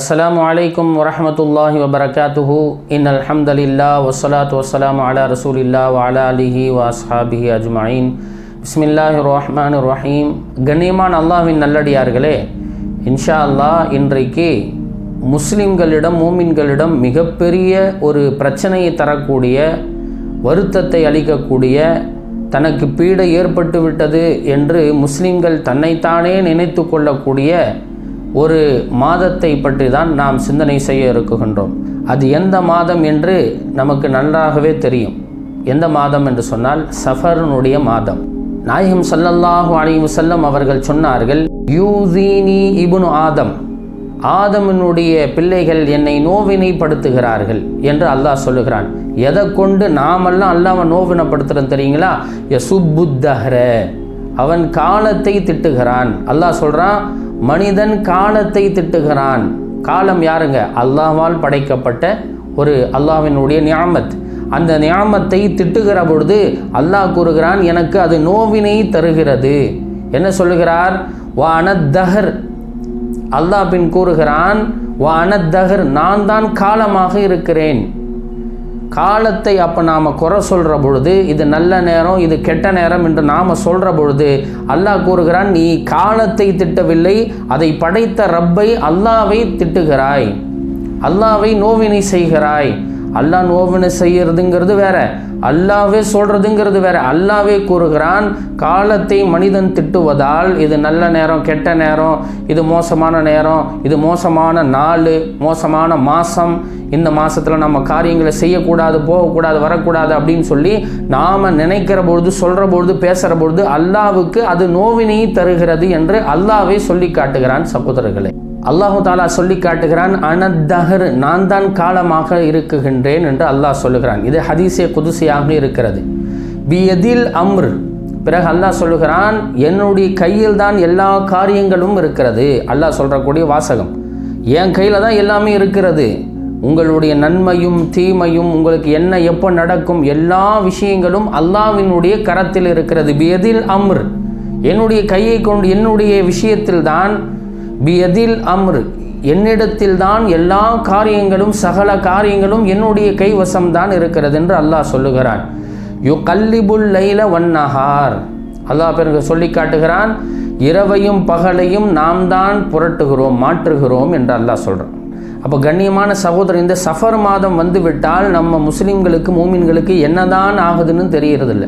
அஸ்ஸலாமு அலைக்கும் வரஹ்மத்துல்லாஹி வபரகாத்துஹு. இன்னல் ஹம்தலில்லாஹ் வஸ்ஸலாத்து வஸ்ஸலாமு அலா ரசூலில்லாஹ் வ அலா ஆலிஹி வ அஸ்ஹாபிஹி அஜ்மஈன். பிஸ்மில்லாஹிர் ரஹ்மானிர் ரஹீம். கண்ணியமான அல்லாஹ்வின் நல்லடியார்களே, இன்ஷா அல்லாஹ் இன்றைக்கு முஸ்லிம்களிடம் மூமின்களிடம் மிகப்பெரிய ஒரு பிரச்சனையை தரக்கூடிய, வருத்தத்தை அளிக்கக்கூடிய, தனக்கு பீடை ஏற்பட்டு விட்டது என்று முஸ்லிம்கள் தன்னைத்தானே நினைத்து கொள்ளக்கூடிய ஒரு மாதத்தை பற்றி தான் நாம் சிந்தனை செய்ய இருக்குகின்றோம். அது எந்த மாதம் என்று நமக்கு நன்றாகவே தெரியும். எந்த மாதம் என்று சொன்னால் சஃபருடைய மாதம். நாயகம் ஸல்லல்லாஹு அலைஹி வஸல்லம் அவர்கள் சொன்னார்கள், யூஸீனி இப்னு ஆதம், ஆதமினுடைய பிள்ளைகள் என்னை நோவினைப்படுத்துகிறார்கள் என்று அல்லாஹ் சொல்லுகிறான். எதை கொண்டு நாமெல்லாம் அல்லாஹ்வை நோவினைப்படுத்துகிறோம் தெரியுங்களா? யசுப்புத்தஹ்ர, அவன் காலத்தை திட்டுகிறான். அல்லாஹ் சொல்கிறான், மனிதன் காலத்தை திட்டுகிறான். காலம் யாருங்க? அல்லாஹ்வால் படைக்கப்பட்ட ஒரு அல்லாஹ்வினுடைய நியாமத். அந்த நியாமத்தை திட்டுகிற பொழுது அல்லாஹ் கூறுகிறான், எனக்கு அது நோவினை தருகிறது. என்ன சொல்லுகிறார்? வா அனத்தஹர், அல்லாஹ் பின் கூறுகிறான், வா அனத்தஹர், நான் தான் காலமாக இருக்கிறேன். காலத்தை அப்போ நாம் குறை சொல்கிற பொழுது, இது நல்ல நேரம், இது கெட்ட நேரம் என்று நாம் சொல்கிற பொழுது அல்லாஹ் கூறுகிறான், நீ காலத்தை திட்டவில்லை, அதை படைத்த ரப்பை அல்லாஹ்வை திட்டுகிறாய், அல்லாஹ்வை நோவினை செய்கிறாய். அல்லாஹ் நோவினை செய்கிறதுங்கிறது வேற, அல்லாஹ்வே சொல்கிறதுங்கிறது வேற. அல்லாஹ்வே கூறுகிறான், காலத்தை மனிதன் திட்டுவதால் இது நல்ல நேரம், கெட்ட நேரம், இது மோசமான நேரம், இது மோசமான நாள், மோசமான மாதம், இந்த மாதத்தில் நம்ம காரியங்களை செய்யக்கூடாது, போகக்கூடாது, வரக்கூடாது அப்படின்னு சொல்லி நாம் நினைக்கிற பொழுது, சொல்கிற பொழுது, பேசுகிற பொழுது அல்லாஹ்வுக்கு அது நோவினை தருகிறது என்று அல்லாஹ்வே சொல்லி காட்டுகிறான். சகோதரர்களே, அல்லாஹு தாலா சொல்லி காட்டுகிறான், அனத்தஹர், நான் தான் காலமாக இருக்குகின்றேன் என்று அல்லாஹ் சொல்லுகிறான். இது ஹதீஸே குதுசியாக இருக்கிறது. பியதில் அம்ர், பிறகு அல்லாஹ் சொல்லுகிறான், என்னுடைய கையில் தான் எல்லா காரியங்களும் இருக்கிறது. அல்லாஹ் சொல்கிறக்கூடிய வாசகம், என் கையில் தான் எல்லாமே இருக்கிறது. உங்களுடைய நன்மையும் தீமையும், உங்களுக்கு என்ன எப்போ நடக்கும், எல்லா விஷயங்களும் அல்லாஹ்வினுடைய கரத்தில் இருக்கிறது. பியதில் அம்ர், என்னுடைய கையை கொண்டு, என்னுடைய விஷயத்தில் தான், பியதில் அம்ர், என்னிடத்தில் தான் எல்லா காரியங்களும், சகல காரியங்களும் என்னுடைய கைவசம்தான் இருக்கிறது என்று அல்லாஹ் சொல்லுகிறான். யுகல்லிபுல் லைல வன்னஹார், அல்லாஹ் பிறகு சொல்லி காட்டுகிறான், இரவையும் பகலையும் நாம் தான் புரட்டுகிறோம், மாற்றுகிறோம் என்று அல்லாஹ் சொல்கிறான். அப்போ கண்ணியமான சகோதரர், இந்த சஃபர் மாதம் வந்து விட்டால் நம்ம முஸ்லீம்களுக்கு, மூமின்களுக்கு என்னதான் ஆகுதுன்னு தெரியறதில்லை.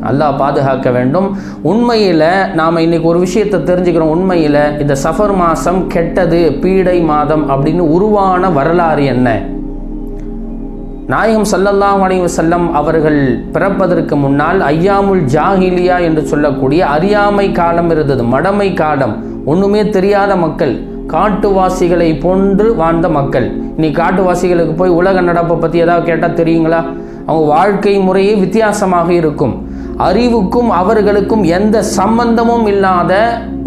அல்லாஹ் பாதுகாக்க வேண்டும். உண்மையில் நாம் இன்றைக்கி ஒரு விஷயத்தை தெரிஞ்சுக்கிறோம். உண்மையில் இந்த சஃபர் மாதம் கெட்டது, பீடை மாதம் அப்படின்னு உருவான வரலாறு என்ன? நாயகம் ஸல்லல்லாஹு அலைஹி வஸல்லம் அவர்கள் பிறப்பதற்கு முன்னால் ஐயாமுல் ஜாஹிலியா என்று சொல்லக்கூடிய அறியாமை காலம் இருந்தது, மடமை காலம், ஒன்றுமே தெரியாத மக்கள், காட்டுவாசிகளை போன்று வாழ்ந்த மக்கள். இன்னைக்கு காட்டுவாசிகளுக்கு போய் உலக நடப்பை பற்றி ஏதாவது கேட்டால் தெரியுங்களா? அவங்க வாழ்க்கை முறையே வித்தியாசமாக இருக்கும். அறிவுக்கும் அவர்களுக்கும் எந்த சம்பந்தமும் இல்லாத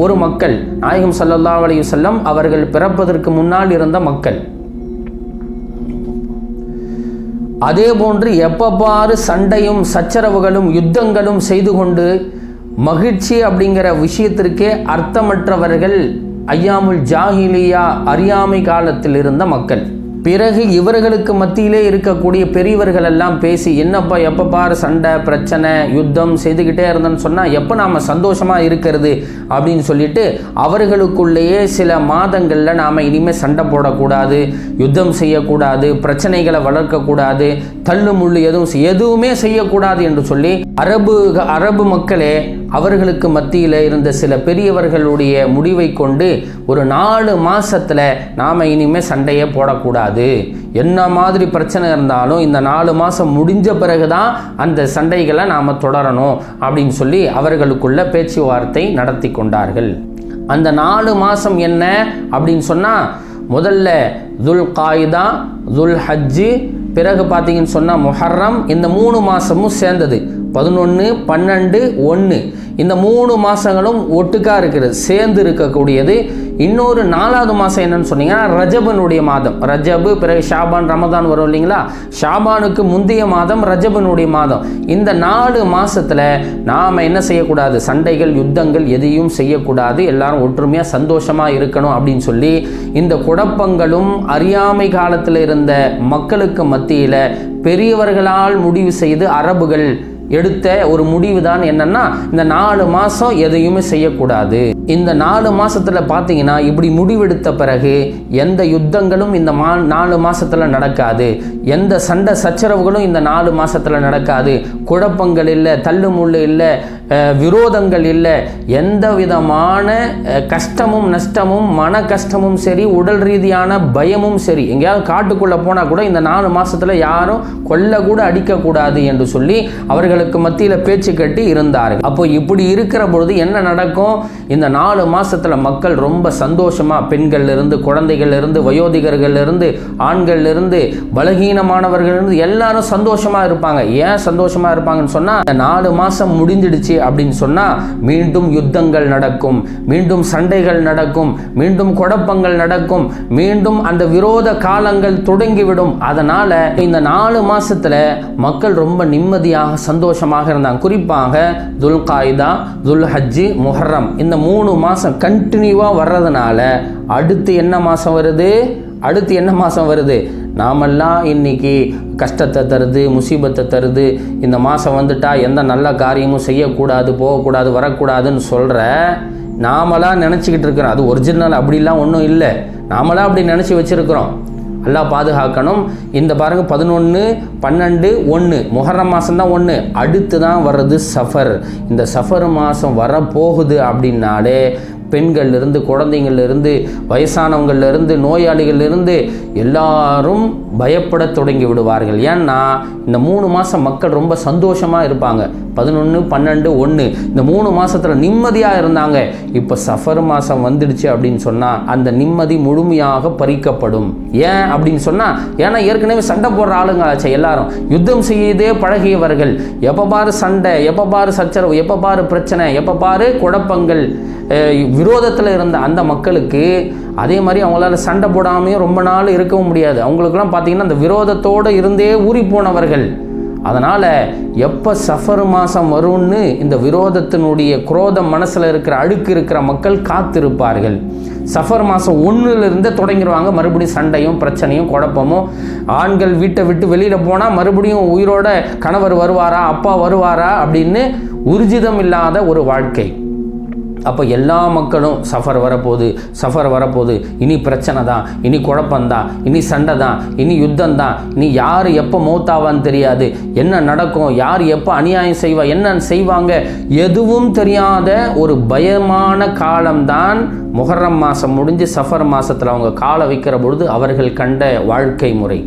ஒரு மக்கள் நாயகம் ஸல்லல்லாஹு அலைஹி வஸல்லம் அவர்கள் பிறப்பதற்கு முன்னால் இருந்த மக்கள். அதே போன்று எப்பப்பாறு சண்டையும் சச்சரவுகளும் யுத்தங்களும் செய்து கொண்டு மகிழ்ச்சி அப்படிங்கிற விஷயத்திற்கே அர்த்தமற்றவர்கள் ஐயாமுல் ஜாஹிலியா, அறியாமை காலத்தில் இருந்த மக்கள். பிறகு இவர்களுக்கு மத்தியிலே இருக்கக்கூடிய பெரியவர்கள் எல்லாம் பேசி, என்னப்பா எப்போ பாரு சண்டை, பிரச்சனை, யுத்தம் செய்துக்கிட்டே இருந்தோன்னு சொன்னால் எப்போ நாம் சந்தோஷமாக இருக்கிறது அப்படின்னு சொல்லிட்டு அவர்களுக்குள்ளேயே சில மாதங்களில் நாம் இனிமேல் சண்டை போடக்கூடாது, யுத்தம் செய்யக்கூடாது, பிரச்சனைகளை வளர்க்கக்கூடாது, தள்ளு முள்ளு எதுவுமே செய்யக்கூடாது என்று சொல்லி அரபு மக்களே அவர்களுக்கு மத்தியில் இருந்த சில பெரியவர்களுடைய முடிவை கொண்டு ஒரு 4 மாதத்தில் நாம் இனிமேல் சண்டையே போடக்கூடாது, என்ன மாதிரி பிரச்சனை இருந்தாலும் இந்த 4 மாதம் முடிஞ்ச பிறகு தான் அந்த சண்டைகளை நாம் தொடரணும் அப்படின்னு சொல்லி அவர்களுக்குள்ள பேச்சுவார்த்தை நடத்தி கொண்டார்கள். அந்த 4 மாதம் என்ன அப்படின்னு சொன்னால், முதல்ல துல் காயிதா, துல் ஹஜ்ஜு, பிறகு பார்த்தீங்கன்னு சொன்னால் முஹர்ரம், இந்த 3 மாதமும் சேர்ந்தது 11, 12, 1. இந்த 3 மாதங்களும் ஒட்டுக்காக இருக்கிறது, சேர்ந்து இருக்கக்கூடியது. இன்னொரு 4வது மாதம் என்னன்னு சொன்னீங்கன்னா ரஜபனுடைய மாதம். ரஜபு பிறகு ஷாபான் ரமதான் வரும் இல்லைங்களா? ஷாபானுக்கு முந்தைய மாதம் ரஜபனுடைய மாதம். இந்த 4 மாதத்தில் நாம் என்ன செய்யக்கூடாது? சண்டைகள், யுத்தங்கள் எதையும் செய்யக்கூடாது. எல்லாரும் ஒற்றுமையாக சந்தோஷமாக இருக்கணும் அப்படின்னு சொல்லி இந்த குழப்பங்களும் அறியாமை காலத்தில் இருந்த மக்களுக்கு மத்தியில் பெரியவர்களால் முடிவு செய்து அரபுகள் எடுத்த ஒரு முடிவு தான் என்னன்னா, இந்த 4 மாதம் எதையுமே செய்யக்கூடாது. இந்த 4 மாதத்தில் பார்த்தீங்கன்னா இப்படி முடிவெடுத்த பிறகு எந்த யுத்தங்களும் இந்த 4 மாதத்தில் நடக்காது, எந்த சண்டை சச்சரவுகளும் இந்த 4 மாதத்தில் நடக்காது, குழப்பங்கள் இல்லை, தள்ளுமுள்ளு இல்லை, விரோதங்கள் இல்லை, எந்த விதமான கஷ்டமும் நஷ்டமும் மன கஷ்டமும் சரி, உடல் ரீதியான பயமும் சரி, எங்கேயாவது காட்டுக்குள்ளே போனால் கூட இந்த 4 மாதத்தில் யாரும் கொல்ல கூட அடிக்கக்கூடாது என்று சொல்லி அவர்களுக்கு மத்தியில் பேச்சு கட்டி இருந்தார்கள். அப்போ இப்படி இருக்கிற பொழுது என்ன நடக்கும்? இந்த 4 மாதத்தில் மக்கள் ரொம்ப சந்தோஷமாக, பெண்கள் இருந்து, குழந்தைகள் இருந்து, வயோதிகர்கள் இருந்து, ஆண்கள் இருந்து, பலகீனமானவர்கள் இருந்து எல்லாரும் சந்தோஷமாக இருப்பாங்க. ஏன் சந்தோஷமாக இருப்பாங்கன்னு சொன்னால், 4 மாதம் முடிஞ்சிடுச்சு அப்படின்னு சொன்னால் மீண்டும் யுத்தங்கள் நடக்கும், மீண்டும் சண்டைகள் நடக்கும், மீண்டும் குழப்பங்கள் நடக்கும், மீண்டும் அந்த விரோத காலங்கள் தொடங்கிவிடும். அதனால இந்த 4 மாசத்துல மக்கள் ரொம்ப நிம்மதியாக சந்தோஷமாக இருந்தாங்க. குறிப்பாக துல்காய்தா, துல்ஹஜ்ஜி, முஹர்ரம் இந்த 3 மாசம் கண்டினியூவா வர்றதுனால அடுத்து என்ன மாசம் வருது? நாமெல்லாம் இன்னைக்கு கஷ்டத்தை தருது, முசீபத்தை தருது, இந்த மாதம் வந்துட்டா எந்த நல்ல காரியமும் செய்யக்கூடாது, போகக்கூடாது, வரக்கூடாதுன்னு சொல்கிற நாமளாக நினச்சிக்கிட்டு இருக்கிறோம். அது ஒரிஜினல் அப்படிலாம் ஒன்றும் இல்லை, நாமளாக அப்படி நினச்சி வச்சுருக்கிறோம். அல்லாஹ் பாதுகாக்கணும். இந்த பாருங்க 11, 12, 1 முஹர்ரம் மாதம் தான் 1, அடுத்து தான் வர்றது சஃபர். இந்த சஃபர் மாதம் வரப்போகுது அப்படின்னாலே பெண்கள்லேருந்து, குழந்தைங்கள்லேருந்து, வயசானவங்கள்லேருந்து, நோயாளிகள்லேருந்து எல்லாரும் பயப்பட தொடங்கி விடுவார்கள். ஏன்னா இந்த 3 மாதம் மக்கள் ரொம்ப சந்தோஷமாக இருப்பாங்க. 11, 12, 1 இந்த 3 மாதத்தில் நிம்மதியாக இருந்தாங்க. இப்போ சஃபர் மாதம் வந்துடுச்சு அப்படின்னு சொன்னால் அந்த நிம்மதி முழுமையாக பறிக்கப்படும். ஏன் அப்படின்னு சொன்னால், ஏன்னா ஏற்கனவே சண்டை போடுற ஆளுங்க ஆச்சு, எல்லாரும் யுத்தம் செய்யதே பழகியவர்கள். எப்போ பாரு சண்டை, எப்போ பாரு சச்சரவு, எப்போ பாரு பிரச்சனை, எப்போ பாரு குழப்பங்கள், விரோதத்தில் இருந்த அந்த மக்களுக்கு அதே மாதிரி அவங்களால சண்டை போடாமையும் ரொம்ப நாள் இருக்கவும் முடியாது. அவங்களுக்குலாம் பார்த்தீங்கன்னா அந்த விரோதத்தோடு இருந்தே ஊறி போனவர்கள். அதனால் எப்போ சஃபர் மாதம் வரும்னு இந்த விரோதத்தினுடைய குரோதம் மனசில் இருக்கிற அழுக்கு இருக்கிற மக்கள் காத்திருப்பார்கள். சஃபர் மாதம் 1லிருந்தே தொடங்கிடுவாங்க மறுபடியும் சண்டையும் பிரச்சனையும் குழப்பமும். ஆண்கள் வீட்டை விட்டு வெளியில் போனால் மறுபடியும் உயிரோட கணவர் வருவாரா, அப்பா வருவாரா அப்படின்னு ஊர்ஜிதம் இல்லாத ஒரு வாழ்க்கை. அப்போ எல்லா மக்களும் சஃபர் வரப்போகுது, இனி பிரச்சனை தான், இனி குழப்பந்தான், இனி சண்டை தான், இனி யுத்தம் தான், இனி யார் எப்போ மௌத்தாவான்னு தெரியாது, என்ன நடக்கும், யார் எப்போ அநியாயம் செய்வா, என்ன செய்வாங்க, எதுவும் தெரியாத ஒரு பயமான காலம்தான் முஹர்ரம் மாதம் முடிஞ்சு சஃபர் மாதத்தில் அவங்க காலை வைக்கிற பொழுது அவர்கள் கண்ட வாழ்க்கை முறை.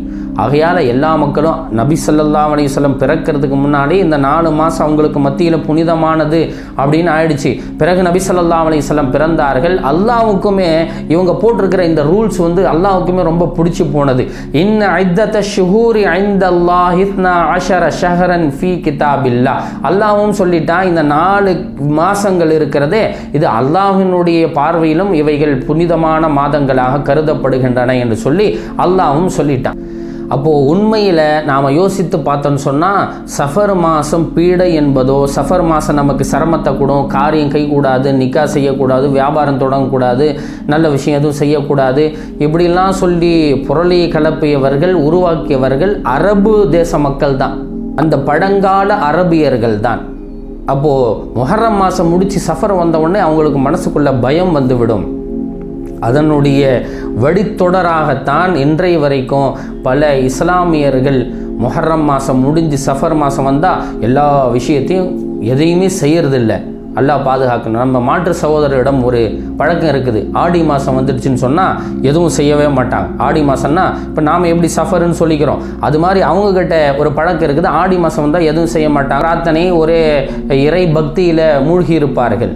ஆகையால் எல்லா மக்களும் நபி ஸல்லல்லாஹு அலைஹி வஸல்லம் பிறக்கிறதுக்கு முன்னாடி இந்த 4 மாதம் அவங்களுக்கு மத்தியில் புனிதமானது அப்படின்னு ஆயிடுச்சு. பிறகு நபி ஸல்லல்லாஹு அலைஹி வஸல்லம் பிறந்தார்கள். அல்லாஹ்வுக்குமே இவங்க போட்டிருக்கிற இந்த ரூல்ஸ் அல்லாஹ்வுக்குமே ரொம்ப பிடிச்சி போனது. இன்ன இத்தத ஷுஹூரி இன்தல்லாஹி 12 ஷஹரன் ஃபீ கிதாபில்லாஹ். அல்லாஹ்வும் சொல்லிட்டான், இந்த 4 மாதங்கள் இருக்கிறதே இது அல்லாஹ்வினுடைய பார்வையிலும் இவைகள் புனிதமான மாதங்களாக கருதப்படுகின்றன என்று சொல்லி அல்லாஹ்வும் சொல்லிட்டான். அப்போது உண்மையில் நாம் யோசித்து பார்த்தோன்னு சொன்னால், சஃபர் மாதம் பீடை என்பதோ, சஃபர் மாதம் நமக்கு சிரமத்தை கூடும், காரியம் கைகூடாது, நிக்கா செய்யக்கூடாது, வியாபாரம் தொடங்கக்கூடாது, நல்ல விஷயம் எதுவும் செய்யக்கூடாது, இப்படிலாம் சொல்லி பொருளை கலப்பியவர்கள், உருவாக்கியவர்கள் அரபு தேச மக்கள் தான், அந்த பழங்கால அரபியர்கள் தான். அப்போது முஹர்ரம் மாதம் முடித்து சஃபர் வந்த உடனே அவங்களுக்கு மனசுக்குள்ள பயம் வந்துவிடும். அதனுடைய வழித்தொடராகத்தான் இன்றைய வரைக்கும் பல இஸ்லாமியர்கள் முஹர்ரம் மாதம் முடிஞ்சு சஃபர் மாதம் வந்தால் எல்லா விஷயத்தையும் எதையுமே செய்யறதில்லை. அல்லாஹ் பாதுகாக்கணும். நம்ம மாற்று சகோதரரிடம் ஒரு பழக்கம் இருக்குது. ஆடி மாதம் வந்துடுச்சுன்னு சொன்னால் எதுவும் செய்யவே மாட்டாங்க. ஆடி மாதம்னா இப்போ நாம் எப்படி சஃபர்னு சொல்லிக்கிறோம், அது மாதிரி அவங்கக்கிட்ட ஒரு பழக்கம் இருக்குது. ஆடி மாதம் வந்தால் எதுவும் செய்ய மாட்டாங்க. பிரார்த்தனை, ஒரே இறை பக்தியில் மூழ்கி இருப்பார்கள்.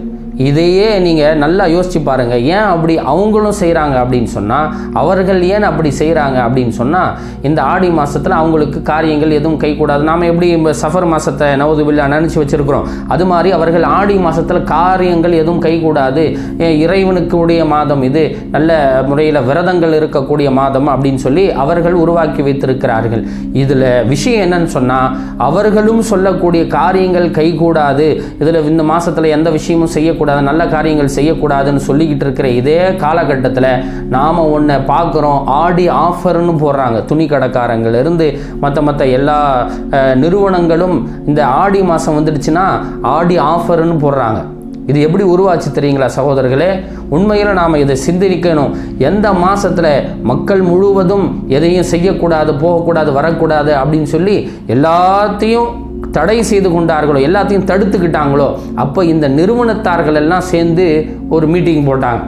இதையே நீங்கள் நல்லா யோசிச்சு பாருங்கள். ஏன் அப்படி அவங்களும் செய்கிறாங்க அப்படின்னு சொன்னால், அவர்கள் ஏன் அப்படி செய்கிறாங்க அப்படின்னு சொன்னால், இந்த ஆடி மாதத்தில் அவங்களுக்கு காரியங்கள் எதுவும் கைக்கூடாது. நாம் எப்படி இந்த சஃபர் மாதத்தை நவதுபில்லா நினச்சி வச்சுருக்கிறோம், அது மாதிரி அவர்கள் ஆடி மாதத்தில் காரியங்கள் எதுவும் கைக்கூடாது, இறைவனுக்குடைய மாதம் இது, நல்ல முறையில் விரதங்கள் இருக்கக்கூடிய மாதம் அப்படின்னு சொல்லி அவர்கள் உருவாக்கி வைத்திருக்கிறார்கள். இதில் விஷயம் என்னன்னு சொன்னால், அவர்களும் சொல்லக்கூடிய காரியங்கள் கைகூடாது, இதில் இந்த மாதத்தில் எந்த விஷயமும் செய்யக்கூடாது, நல்ல காரியங்கள் செய்யக்கூடாதுன்னு சொல்லிக்கிட்டு இருக்கிற இதே காலகட்டத்தில் நாம் ஒன்றை பார்க்குறோம். ஆடி ஆஃபர்னு போடுறாங்க. துணி கடைக்காரங்களிலிருந்து மற்ற எல்லா நிறுவனங்களும் இந்த ஆடி மாதம் வந்துடுச்சுன்னா ஆடி ஆஃபர்னு போடுறாங்க. இது எப்படி உருவாச்சு தெரியுங்களா சகோதரர்களே? உண்மையில் நாம் இதை சிந்திக்கணும். எந்த மாதத்தில் மக்கள் முழுவதும் எதையும் செய்யக்கூடாது, போகக்கூடாது, வரக்கூடாது அப்படின்னு சொல்லி எல்லாத்தையும் தடை செய்து கொண்டார்களோ, எல்லாத்தையும் தடுத்துக்கிட்டாங்களோ, அப்போ இந்த நிறுவனத்தார்கள் எல்லாம் சேர்ந்து ஒரு மீட்டிங் போட்டாங்க.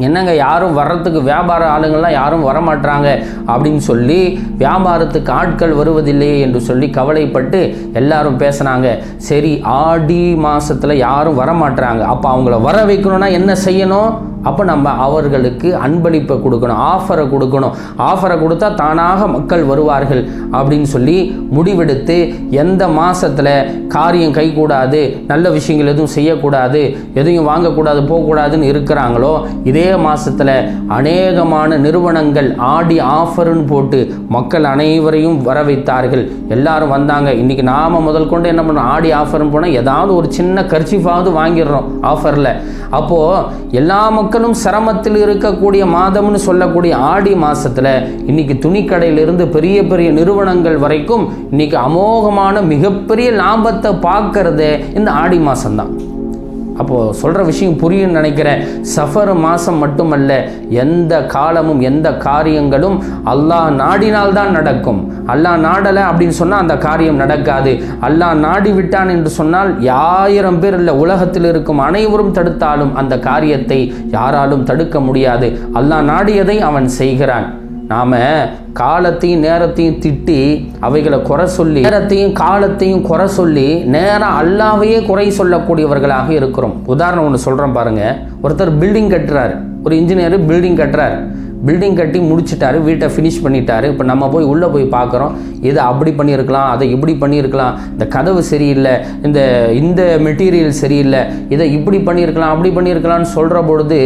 என்னங்க யாரும் வர்றதுக்கு, வியாபார ஆளுங்கள்லாம் யாரும் வரமாட்டாங்க அப்படின்னு சொல்லி, வியாபாரத்துக்கு ஆட்கள் வருவதில்லையே என்று சொல்லி கவலைப்பட்டு எல்லாரும் பேசுனாங்க. சரி, ஆடி மாதத்தில் யாரும் வரமாட்டாங்க, அப்போ அவங்கள வர வைக்கணும்னா என்ன செய்யணும்? அப்போ நம்ம அவர்களுக்கு அன்பளிப்பை கொடுக்கணும், ஆஃபரை கொடுக்கணும். ஆஃபரை கொடுத்தா தானாக மக்கள் வருவார்கள் அப்படின்னு சொல்லி முடிவெடுத்து, எந்த மாதத்தில் காரியம் கைகூடாது, நல்ல விஷயங்கள் எதுவும் செய்யக்கூடாது, எதையும் வாங்கக்கூடாது, போகக்கூடாதுன்னு இருக்கிறாங்களோ, இதே மாதத்தில் அநேகமான நிறுவனங்கள் ஆடி ஆஃபர்னு போட்டு மக்கள் அனைவரையும் வர வைத்தார்கள். எல்லாரும் வந்தாங்க. இன்றைக்கி நாம் முதல் கொண்டு என்ன பண்ணோம், ஆடி ஆஃபர்னு போனால் ஏதாவது ஒரு சின்ன கர்ச்சீஃபாவது வாங்கிடுறோம் ஆஃபரில். அப்போது எல்லா மக்களும் சிரமத்தில் இருக்கக்கூடிய மாதம்னு சொல்லக்கூடிய ஆடி மாதத்தில் இன்றைக்கி துணிக்கடையிலிருந்து பெரிய பெரிய நிறுவனங்கள் வரைக்கும் இன்றைக்கி அமோகமான மிகப்பெரிய லாபத்தை பார்க்கறதே இந்த ஆடி மாதம்தான். அப்போது சொல்கிற விஷயம் புரியும்னு நினைக்கிறேன். சஃபர் மாதம் மட்டுமல்ல, எந்த காலமும் எந்த காரியங்களும் அல்லாஹ் நாடினால்தான் நடக்கும். அல்லாஹ் நாடலை அப்படின்னு சொன்னால் அந்த காரியம் நடக்காது. அல்லாஹ் நாடி விட்டான் என்று சொன்னால் 1000 பேர் இல்லை, உலகத்தில் இருக்கும் அனைவரும் தடுத்தாலும் அந்த காரியத்தை யாராலும் தடுக்க முடியாது. அல்லாஹ் நாடியதை அவன் செய்கிறான். நாம் காலத்தையும் நேரத்தையும் திட்டி அவைகளை குறை சொல்லி, நேரத்தையும் காலத்தையும் குறை சொல்லி நேரம் அல்லாவையே குறை சொல்லக்கூடியவர்களாக இருக்கிறோம். உதாரணம் ஒன்று சொல்கிறேன் பாருங்கள். ஒருத்தர் பில்டிங் கட்டுறாரு, ஒரு இன்ஜினியர் பில்டிங் கட்டுறாரு. பில்டிங் கட்டி முடிச்சிட்டாரு, வீட்டை ஃபினிஷ் பண்ணிட்டாரு. இப்போ நம்ம போய் உள்ளே போய் பார்க்குறோம், இதை அப்படி பண்ணியிருக்கலாம், அதை இப்படி பண்ணியிருக்கலாம், இந்த கதவு சரியில்லை, இந்த மெட்டீரியல் சரியில்லை, இதை இப்படி பண்ணியிருக்கலாம், அப்படி பண்ணியிருக்கலாம்னு சொல்கிற பொழுது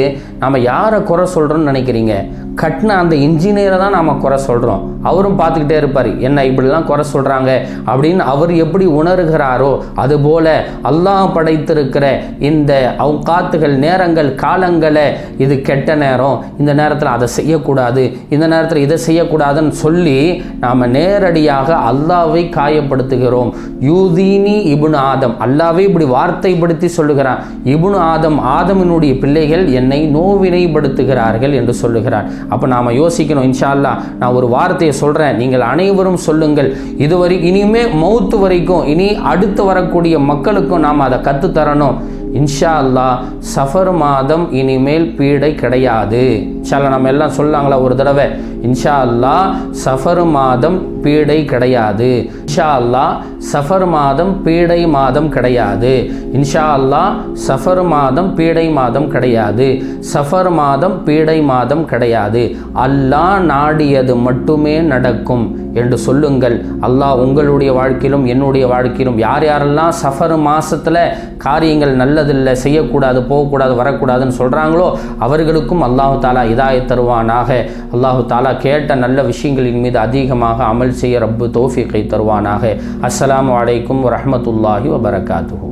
நம்ம யாரை குறை சொல்கிறோன்னு நினைக்கிறீங்க? கட்டின அந்த இன்ஜினியரை தான் நாம் குறை சொல்கிறோம். அவரும் பார்த்துக்கிட்டே இருப்பார், என்ன இப்படிலாம் குறை சொல்கிறாங்க அப்படின்னு அவர் எப்படி உணர்கிறாரோ, அதுபோல் அல்லாஹ் படைத்திருக்கிற இந்த அவுகாத்துகள், நேரங்கள், காலங்களை, இது கெட்ட நேரம், இந்த நேரத்தில் அதை செய்யக்கூடாது, இந்த நேரத்தில் இதை செய்யக்கூடாதுன்னு சொல்லி நாம் நேரடியாக அல்லாவை காயப்படுத்துகிறோம். யூதீனி இப்னு ஆதம், அல்லாவே இப்படி வார்த்தைப்படுத்தி சொல்லுகிறான். இப்னு ஆதம், ஆதமினுடைய பிள்ளைகள் என்னை நோவினைப்படுத்துகிறார்கள் என்று சொல்லுகிறார். அப்போ நாம் யோசிக்கணும். இன்ஷா அல்லாஹ் நான் ஒரு வார்த்தையை சொல்கிறேன், நீங்கள் அனைவரும் சொல்லுங்கள். இதுவரை இனிமே மௌத்து வரைக்கும், இனி அடுத்து வரக்கூடிய மக்களுக்கும் நாம் அதை கற்றுத்தரணும். இன்ஷா அல்லாஹ் சஃபர் மாதம் இனிமேல் பீடை கிடையாது. இன்ஷா அல்லாஹ் நம்ம எல்லாம் சொல்லாங்களா ஒரு தடவை? இன்ஷா அல்லாஹ் சஃபர் மாதம் பீடை கிடையாது. இன்ஷா அல்லாஹ் சஃபர் மாதம் பீடை மாதம் கிடையாது. இன்ஷா அல்லாஹ் சஃபர் மாதம் பீடை மாதம் கிடையாது. சஃபர் மாதம் பீடை மாதம் கிடையாது. அல்லாஹ் நாடியது மட்டுமே நடக்கும் என்று சொல்லுங்கள். அல்லாஹ் உங்களுடைய வாழ்க்கையிலும் என்னுடைய வாழ்க்கையிலும் யார் யாரெல்லாம் சஃபர் மாதத்தில் காரியங்கள் நல்லதில்லை, செய்யக்கூடாது, போகக்கூடாது, வரக்கூடாதுன்னு சொல்கிறாங்களோ அவர்களுக்கும் அல்லாஹு தாலா இதாயத் தருவானாக. அல்லாஹு தாலா கேட்ட நல்ல விஷயங்களின் மீது அதிகமாக அமல் செய்ய ரப்பு தௌஃபீக்கை தருவானாக. அஸ்ஸலாமு அலைக்கும் வரஹ்மத்துல்லாஹி வபரகாத்துஹு.